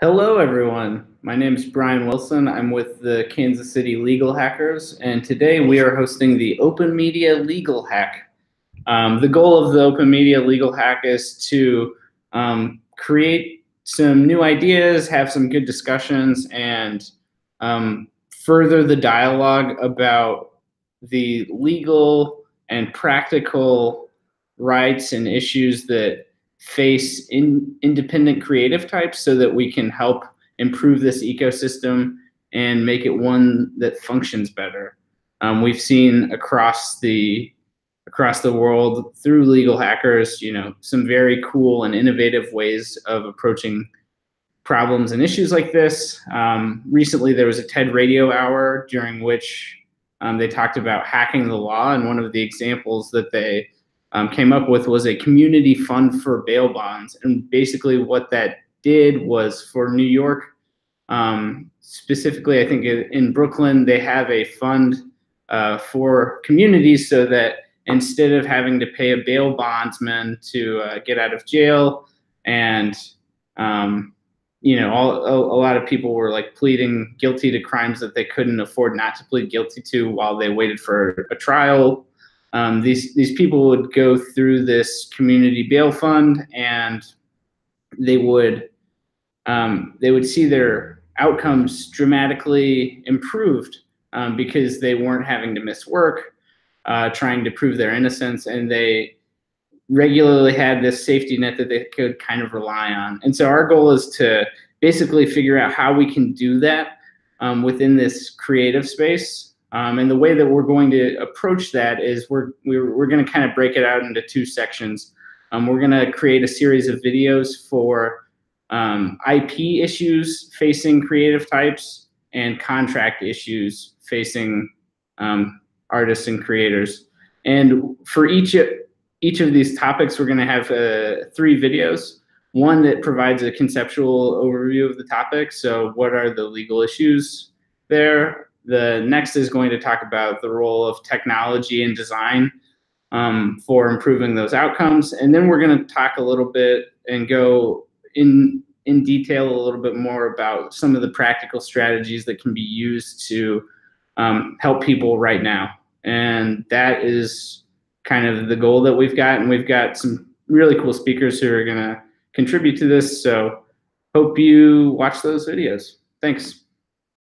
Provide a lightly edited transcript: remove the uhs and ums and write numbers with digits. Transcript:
Hello, everyone. My name is Brian Wilson. I'm with the Kansas City Legal Hackers, and today we are hosting the Open Media Legal Hack. The goal of the Open Media Legal Hack is to create some new ideas, have some good discussions, and further the dialogue about the legal and practical rights and issues that face independent creative types so that we can help improve this ecosystem and make it one that functions better. We've seen across the world through legal hackers, some very cool and innovative ways of approaching problems and issues like this. Recently, there was a TED Radio Hour during which they talked about hacking the law, and one of the examples that they came up with was a community fund for bail bonds. And basically what that did was for New York, specifically, I think in Brooklyn, they have a fund for communities so that instead of having to pay a bail bondsman to get out of jail, and a lot of people were like pleading guilty to crimes that they couldn't afford not to plead guilty to while they waited for a trial. These people would go through this community bail fund, and they would see their outcomes dramatically improved because they weren't having to miss work trying to prove their innocence, and they regularly had this safety net that they could kind of rely on. And so our goal is to basically figure out how we can do that within this creative space. And the way that we're going to approach that is we're going to kind of break it out into two sections. We're going to create a series of videos for IP issues facing creative types and contract issues facing artists and creators. And for each of these topics, we're going to have 3 videos. One that provides a conceptual overview of the topic. So what are the legal issues there? The next is going to talk about the role of technology and design for improving those outcomes. And then we're going to talk a little bit and go in detail a little bit more about some of the practical strategies that can be used to help people right now. And that is kind of the goal that we've got. And we've got some really cool speakers who are going to contribute to this. So hope you watch those videos. Thanks.